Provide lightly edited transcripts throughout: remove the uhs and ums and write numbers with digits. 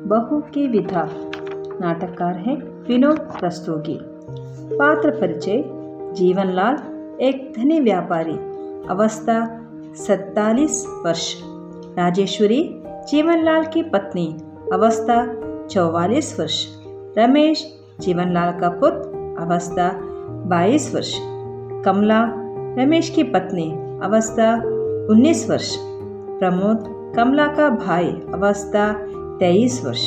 बहू की विधा। नाटककार है विनोद रस्तोगी। पात्र परिचय: जीवनलाल एक धनी व्यापारी, अवस्था 47 वर्ष। राजेश्वरी जीवनलाल की पत्नी, अवस्था 44 वर्ष। रमेश जीवनलाल का पुत्र, अवस्था 22 वर्ष। कमला रमेश की पत्नी, अवस्था 19 वर्ष। प्रमोद कमला का भाई, अवस्था 23 वर्ष।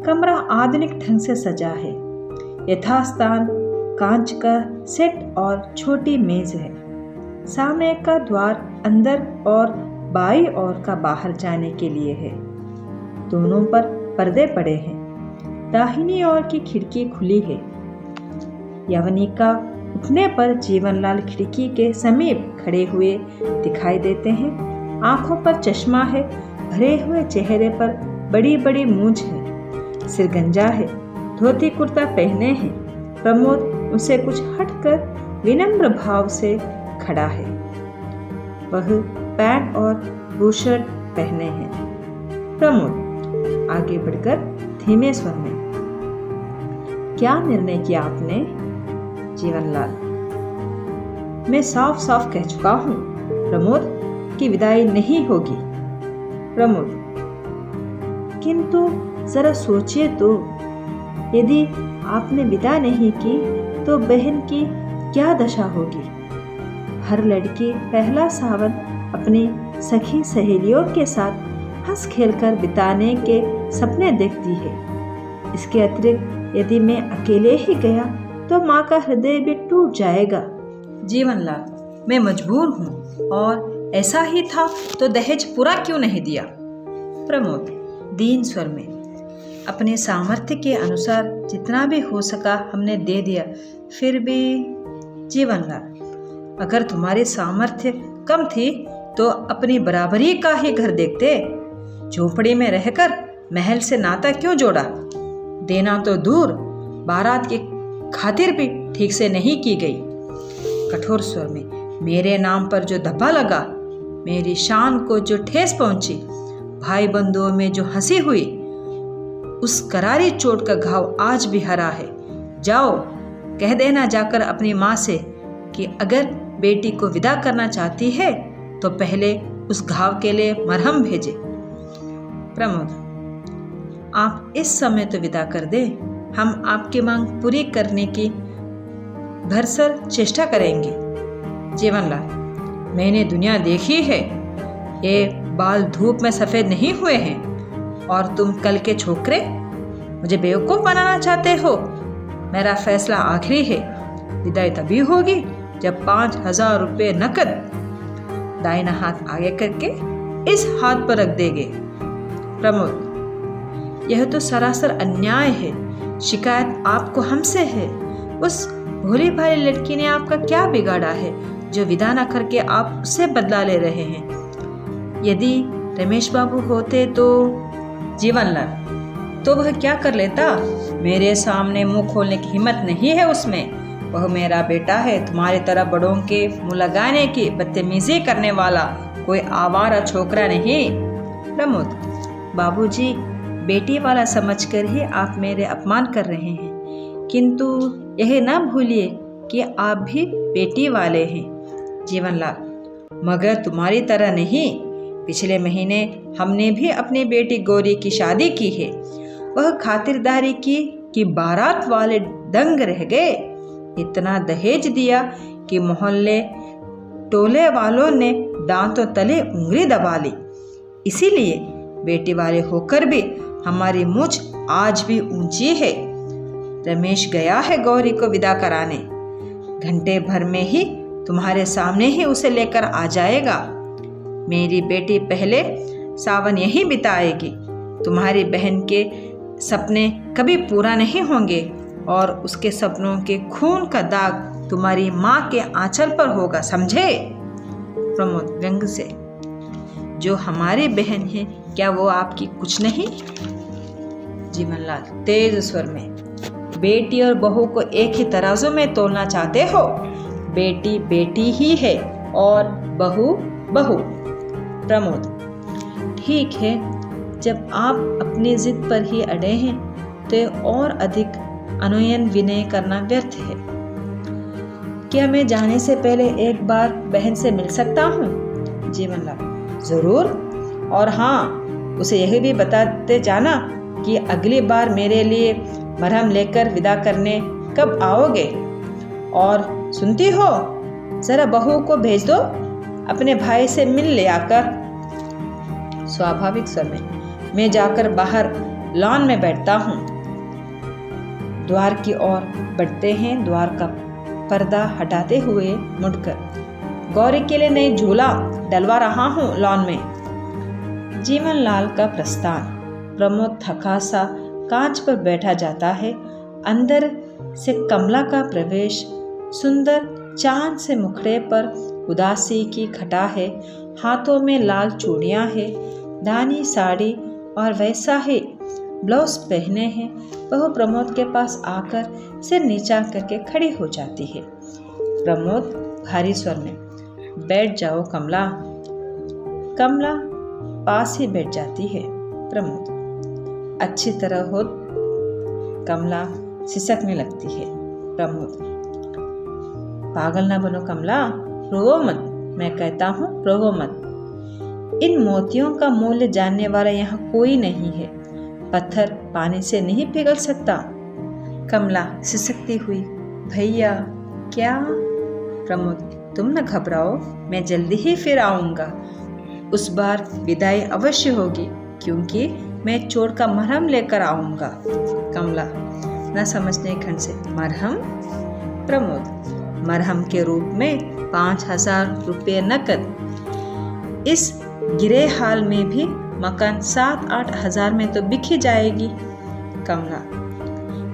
कमरा आधुनिक ढंग से सजा है। यथास्थान कांच का सेट और छोटी मेज है। सामने का द्वार अंदर और बाई ओर का बाहर जाने के लिए है। दोनों पर पर्दे पड़े हैं। दाहिनी ओर की खिड़की खुली है। यवनिका उठने पर जीवनलाल खिड़की के समीप खड़े हुए दिखाई देते हैं। आंखों पर चश्मा है। भरे हुए चेहरे पर बड़ी बड़ी मूंछ है। सिरगंजा है। धोती कुर्ता पहने हैं। प्रमोद उसे कुछ हटकर विनम्र भाव से खड़ा है। वह पैंट और बूशर्ट पहने हैं। प्रमोद आगे बढ़कर धीमे स्वर में: क्या निर्णय किया आपने? जीवनलाल: मैं साफ साफ कह चुका हूं, प्रमोद की विदाई नहीं होगी। प्रमोद: किंतु जरा सोचिए तो, यदि आपने विदा नहीं की तो बहन की क्या दशा होगी? हर लड़की पहला सावन अपनी सखी सहेलियों के साथ हंस खेलकर बिताने के सपने देखती है। इसके अतिरिक्त यदि मैं अकेले ही गया तो माँ का हृदय भी टूट जाएगा। जीवनलाल: मैं मजबूर हूँ, और ऐसा ही था तो दहेज पूरा क्यों नहीं दिया? प्रमोद दीन स्वर में: अपने सामर्थ्य के अनुसार जितना भी हो सका हमने दे दिया। फिर भी। जीवनलाल: अगर तुम्हारी सामर्थ्य कम थी तो अपनी बराबरी का ही घर देखते। झोपड़ी में रहकर महल से नाता क्यों जोड़ा? देना तो दूर, बारात की खातिर भी ठीक से नहीं की गई। कठोर स्वर में: मेरे नाम पर जो धब्बा लगा, मेरी शान को जो ठेस पहुंची, भाई बंधुओं में जो हंसी हुई, उस करारी चोट का घाव आज भी हरा है। जाओ कह देना जाकर अपनी माँ से कि अगर बेटी को विदा करना चाहती है तो पहले उस घाव के लिए मरहम भेजे। प्रमोद: आप इस समय तो विदा कर दे, हम आपकी मांग पूरी करने की भरसर चेष्टा करेंगे। जीवनलाल: मैंने दुनिया देखी है, ये बाल धूप में सफ़ेद नहीं हुए हैं, और तुम कल के छोकरे मुझे बेवकूफ़ बनाना चाहते हो। मेरा फैसला आखिरी है। विदाई तभी होगी जब 5,000 रुपये नकद दाहिना हाथ आगे करके इस हाथ पर रख देंगे। प्रमोद: यह तो सरासर अन्याय है। शिकायत आपको हमसे है। उस भोली भाली लड़की ने आपका क्या बिगाड़ा है जो विदा न करके आप उससे बदला ले रहे हैं? यदि रमेश बाबू होते तो? जीवनलाल: तो वह क्या कर लेता? मेरे सामने मुंह खोलने की हिम्मत नहीं है उसमें। वह मेरा बेटा है, तुम्हारी तरह बड़ों के मुंह लगाने की बदतमीजी करने वाला कोई आवारा छोकरा नहीं। प्रमोद: बाबूजी, बेटी वाला समझकर ही आप मेरे अपमान कर रहे हैं, किंतु यह न भूलिए कि आप भी बेटी वाले हैं। जीवनलाल: मगर तुम्हारी तरह नहीं। पिछले महीने हमने भी अपनी बेटी गौरी की शादी की है। वह खातिरदारी की कि बारात वाले दंग रह गए। इतना दहेज दिया कि मोहल्ले टोले वालों ने दांतों तले उंगली दबा ली। इसीलिए बेटी वाले होकर भी हमारी मूंछ आज भी ऊंची है। रमेश गया है गौरी को विदा कराने। घंटे भर में ही तुम्हारे सामने ही उसे लेकर आ जाएगा। मेरी बेटी पहले सावन यहीं बिताएगी। तुम्हारी बहन के सपने कभी पूरा नहीं होंगे, और उसके सपनों के खून का दाग तुम्हारी माँ के आंचल पर होगा, समझे? प्रमोद व्यंग से: जो हमारी बहन है क्या वो आपकी कुछ नहीं? जीवनलाल तेज स्वर में: बेटी और बहू को एक ही तराजू में तोलना चाहते हो? बेटी बेटी ही है और बहू बहू। प्रमोद, ठीक है, जब आप अपनी जिद पर ही अड़े हैं तो और अधिक अनुनय विनय करना व्यर्थ है। क्या मैं जाने से पहले एक बार बहन से मिल सकता हूँ? जीवनलाल, जरूर। और हाँ, उसे यह भी बताते जाना कि अगली बार मेरे लिए मरहम लेकर विदा करने कब आओगे। और सुनती हो, जरा बहू को भेज दो अपने भाई से मिल ले आकर। स्वाभाविक स्वर में, मैं जाकर बाहर लॉन में बैठता हूँ। द्वार की ओर बढ़ते हैं। द्वार का पर्दा हटाते हुए मुड़कर, गौरी के लिए नई झूला डलवा रहा हूँ लॉन में। जीवनलाल का प्रस्थान। प्रमोद थका सा कांच पर बैठा जाता है। अंदर से कमला का प्रवेश। सुंदर चांद से मुखड़े पर उदासी की घटा है। हाथों में लाल चूड़ियां है, दानी साड़ी और वैसा ही ब्लाउज पहने हैं। वह प्रमोद के पास आकर सिर नीचा करके खड़ी हो जाती है। प्रमोद भारी स्वर में, बैठ जाओ कमला। कमला पास ही बैठ जाती है। प्रमोद, अच्छी तरह हो। कमला सिसकने लगती है। प्रमोद, पागल ना बनो कमला, रोवो मत। मैं कहता हूँ रोवो मत। इन मोतियों का मूल्य जानने वाला यहाँ कोई नहीं है। पत्थर पानी से नहीं पिघल सकता। कमला सिसकती हुई, भैया क्या? प्रमोद, तुम न घबराओ, मैं जल्दी ही फिर आऊँगा। उस बार विदाई अवश्य होगी, क्योंकि मैं चोट का मरहम लेकर आऊँगा। कमला न समझने खंड से, मरहम? प्रमोद, मरहम के रूप में 5,000 रुपये नकद। इस गिरे हाल में भी मकान 7-8 हजार में तो बिक ही जाएगी। कमला,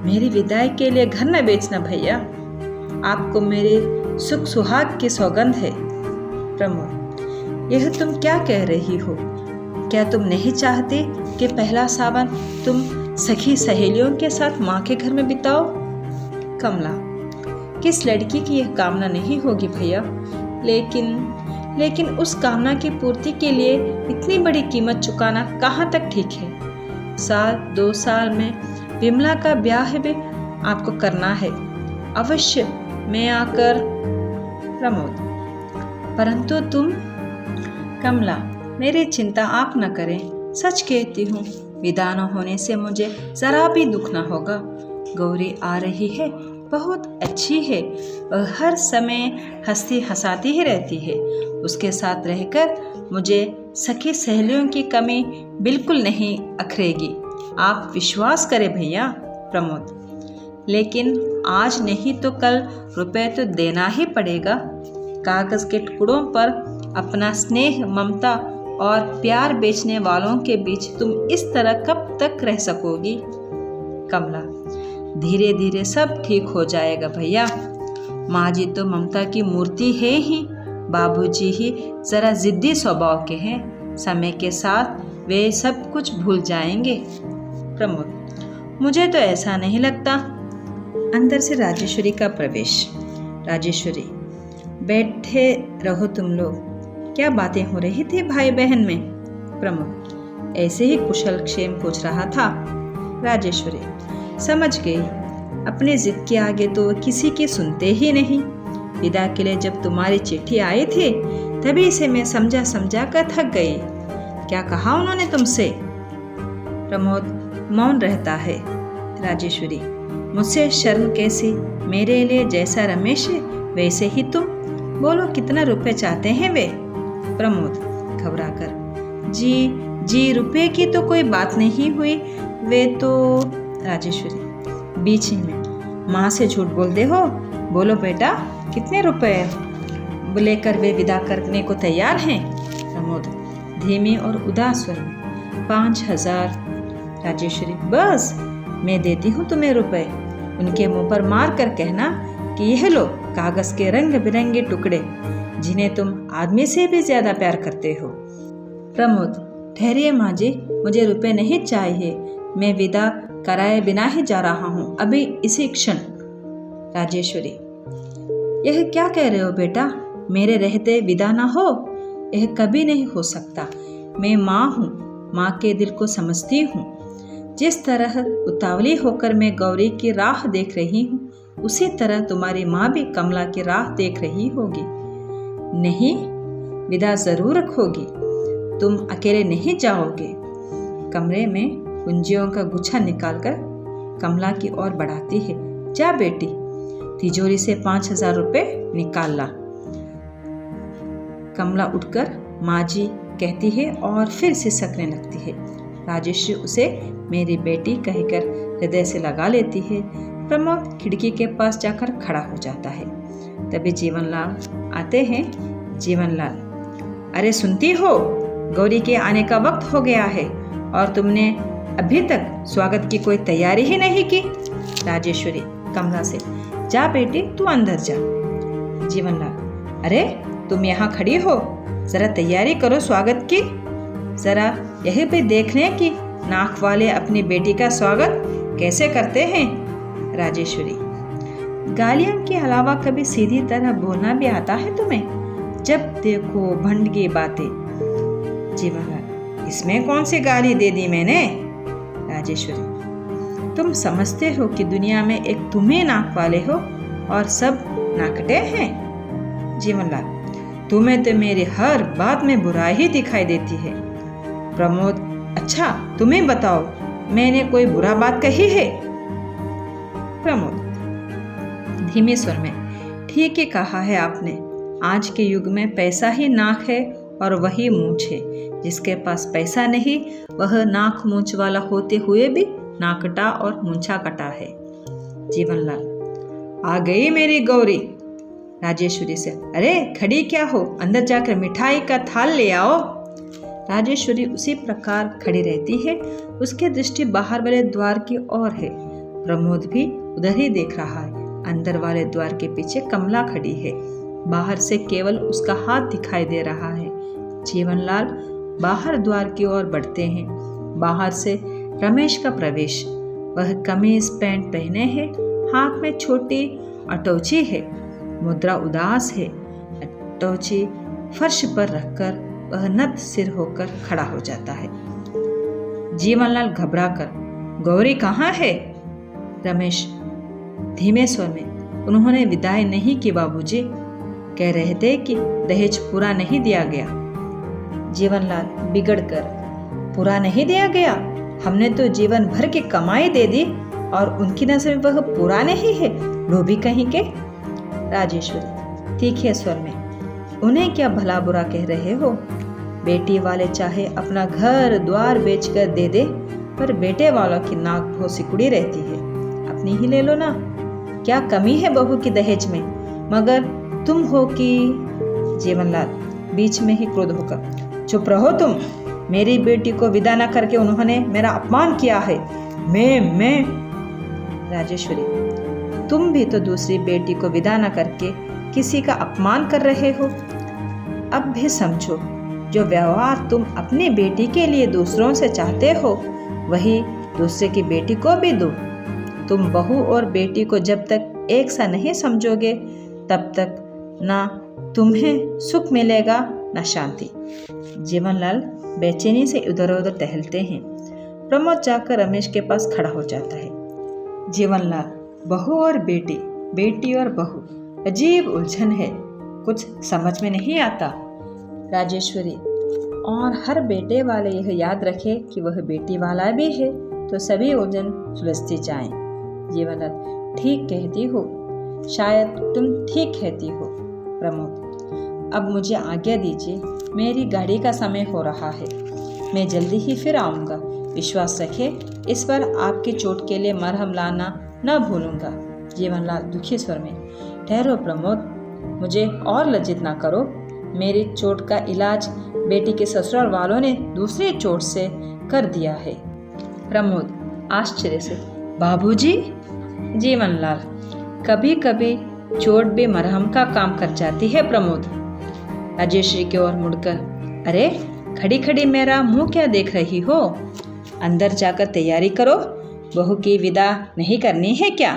मेरी विदाई के लिए घर न बेचना भैया, आपको मेरे सुख सुहाग की सौगंध है। प्रमोद, यह तुम क्या कह रही हो? क्या तुम नहीं चाहती कि पहला सावन तुम सखी सहेलियों के साथ माँ के घर में बिताओ? कमला, किस लड़की की यह कामना नहीं होगी भैया, लेकिन उस कामना की पूर्ति के लिए इतनी बड़ी कीमत चुकाना कहाँ तक ठीक है? 1-2 साल में विमला का ब्याह भी आपको करना है। अवश्य मैं आकर। प्रमोद, परंतु तुम? कमला, मेरी चिंता आप न करें, सच कहती हूँ, विदा न होने से मुझे जरा भी दुख न होगा। गौरी आ रही है, बहुत अच्छी है, वह हर समय हंसती हंसाती ही रहती है। उसके साथ रहकर मुझे सखी सहेलियों की कमी बिल्कुल नहीं अखरेगी, आप विश्वास करें भैया। प्रमोद, लेकिन आज नहीं तो कल रुपए तो देना ही पड़ेगा। कागज के टुकड़ों पर अपना स्नेह, ममता और प्यार बेचने वालों के बीच तुम इस तरह कब तक रह सकोगी? कमला, धीरे धीरे सब ठीक हो जाएगा भैया। माँ जी तो ममता की मूर्ति है ही, बाबूजी ही जरा जिद्दी स्वभाव के हैं। समय के साथ वे सब कुछ भूल जाएंगे। प्रमोद, मुझे तो ऐसा नहीं लगता। अंदर से राजेश्वरी का प्रवेश। राजेश्वरी, बैठे रहो तुम लोग, क्या बातें हो रही थी भाई बहन में? प्रमोद, ऐसे ही कुशल क्षेम पूछ रहा था। राजेश्वरी, समझ गई, अपने जिद के आगे तो किसी की सुनते ही नहीं। विदा के लिए जब तुम्हारी चिट्ठी आई थी तभी से मैं समझा कर थक गई। क्या कहा उन्होंने तुमसे? प्रमोद मौन रहता है। राजेश्वरी, मुझसे शर्म कैसी, मेरे लिए जैसा रमेश है वैसे ही तुम। बोलो कितना रुपए चाहते हैं वे? प्रमोद घबराकर, जी रुपए की तो कोई बात नहीं हुई, वे तो। राजेश्वरी बीच ही में, माँ से झूठ बोलते हो, बोलो बेटा कितने रुपए लेकर वे विदा करने को तैयार हैं? प्रमोद धीमे और उदास स्वर में, 5,000। राजेश्वरी, बस मैं देती हूँ तुम्हें रुपए। उनके मुंह पर मार कर कहना कि यह लो कागज के रंग बिरंगे टुकड़े जिन्हें तुम आदमी से भी ज्यादा प्यार करते हो। प्रमोद, ठहरिए माँ जी, मुझे रुपए नहीं चाहिए, मैं विदा कराए बिना ही जा रहा हूँ, अभी इसी क्षण। राजेश्वरी, यह क्या कह रहे हो बेटा? मेरे रहते विदा ना हो, यह कभी नहीं हो सकता। मैं माँ हूँ, माँ के दिल को समझती हूँ। जिस तरह उतावली होकर मैं गौरी की राह देख रही हूँ, उसी तरह तुम्हारी माँ भी कमला की राह देख रही होगी। नहीं, विदा जरूर रखोगी, तुम अकेले नहीं जाओगे। कमरे में कुंजियों का गुच्छा निकालकर कमला की ओर बढ़ाती है। जा बेटी, तिजोरी से 5,000 रुपए निकाल ला। कमला उठकर माँ जी कहती है और फिर सिसकने लगती है। राजेश्वरी उसे मेरी बेटी कहकर हृदय से लगा लेती है। प्रमोद खिड़की के पास जाकर खड़ा हो जाता है। तभी जीवनलाल आते हैं। जीवनलाल, अरे सुनती हो, गौरी के आने का वक्त हो गया है और तुमने अभी तक स्वागत की कोई तैयारी ही नहीं की। राजेश्वरी कमला से, जा बेटी तू अंदर जा। जीवनलाल, अरे तुम यहाँ खड़ी हो, जरा तैयारी करो स्वागत की। जरा यही पे देखने की नाक वाले अपनी बेटी का स्वागत कैसे करते हैं। राजेश्वरी, गालियों के अलावा कभी सीधी तरह बोलना भी आता है तुम्हें? जब देखो भंडगी बातें। जीवनलाल, इसमें कौन सी गाली दे दी मैंने? राजेश्वरी, तुम समझते हो कि दुनिया में एक तुम ही नाक वाले हो और सब नाकटे हैं? जीवनलाल, तुम्हें तो मेरी हर बात में बुराई ही दिखाई देती है। प्रमोद, अच्छा तुम्हें बताओ, मैंने कोई बुरा बात कही है? प्रमोद धीमे स्वर में, ठीक ही कहा है आपने। आज के युग में पैसा ही नाक है और वही मूंछ है। जिसके पास पैसा नहीं, वह नाक मूंछ वाला होते हुए भी नाकटा और मूंछा कटा है। जीवनलाल, आ गई मेरी गौरी। राजेश्वरी से, अरे खड़ी क्या हो, अंदर जाकर मिठाई का थाल ले आओ। राजेश्वरी उसी प्रकार खड़ी रहती है। उसकी दृष्टि बाहर वाले द्वार की ओर है। प्रमोद भी उधर ही देख रहा है। अंदर वाले द्वार के पीछे कमला खड़ी है। बाहर से केवल उसका हाथ दिखाई दे रहा है। जीवनलाल बाहर द्वार की ओर बढ़ते हैं। बाहर से रमेश का प्रवेश। वह कमीज पैंट पहने है, हाथ में छोटी अटोची है। मुद्रा उदास है। अटोची फर्श पर रखकर वह नत सिर होकर खड़ा हो जाता है। जीवनलाल घबराकर, गौरी कहाँ है? रमेश धीमे स्वर में, उन्होंने विदाई नहीं की बाबूजी, कह रहे थे कि दहेज पूरा नहीं दिया गया। जीवनलाल बिगड़कर, पूरा नहीं दिया गया? हमने तो जीवन भर की कमाई दे दी और उनकी नजर में वह पूरा नहीं है, लोभी कहीं के। राजेश्वरी तीखे स्वर में, उन्हें क्या भला बुरा कह रहे हो? बेटी वाले चाहे अपना घर द्वार बेचकर दे दे, पर बेटे वालों की नाक बहुत सिकुड़ी रहती है। अपनी ही ले लो ना, क्या कमी है बहू की दहेज में? मगर तुम हो कि। जीवनलाल बीच में ही क्रोध होकर, चुप रहो तुम। मेरी बेटी को विदा न करके उन्होंने मेरा अपमान किया है। मैं राजेश्वरी, तुम भी तो दूसरी बेटी को विदा न करके किसी का अपमान कर रहे हो। अब भी समझो, जो व्यवहार तुम अपनी बेटी के लिए दूसरों से चाहते हो, वही दूसरे की बेटी को भी दो। तुम बहू और बेटी को जब तक एक सा नहीं समझोगे, तब तक ना तुम्हें सुख मिलेगा न शांति। जीवनलाल बेचैनी से इधर उधर टहलते हैं। प्रमोद जाकर रमेश के पास खड़ा हो जाता है। जीवनलाल, बहू और बेटी, बेटी और बहू, अजीब उलझन है, कुछ समझ में नहीं आता। राजेश्वरी, और हर बेटे वाले यह याद रखे कि वह बेटी वाला भी है, तो सभी उलझन सुलझती जाएं। जीवनलाल, ठीक कहती हो, शायद तुम ठीक कहती हो। प्रमोद, अब मुझे आज्ञा दीजिए, मेरी गाड़ी का समय हो रहा है, मैं जल्दी ही फिर आऊँगा। विश्वास रखें, इस पर आपकी चोट के लिए मरहम लाना न भूलूंगा। जीवनलाल दुखी स्वर में, ठहरो प्रमोद, मुझे और लज्जित ना करो। मेरी चोट का इलाज बेटी के ससुराल वालों ने दूसरी चोट से कर दिया है। प्रमोद आश्चर्य से, बाबूजी? जीवनलाल, कभी कभी चोट भी मरहम का काम कर जाती है प्रमोद। राजेश्वरी की ओर मुड़कर, अरे खड़ी खड़ी मेरा मुंह क्या देख रही हो? अंदर जाकर तैयारी करो, बहू की विदा नहीं करनी है क्या?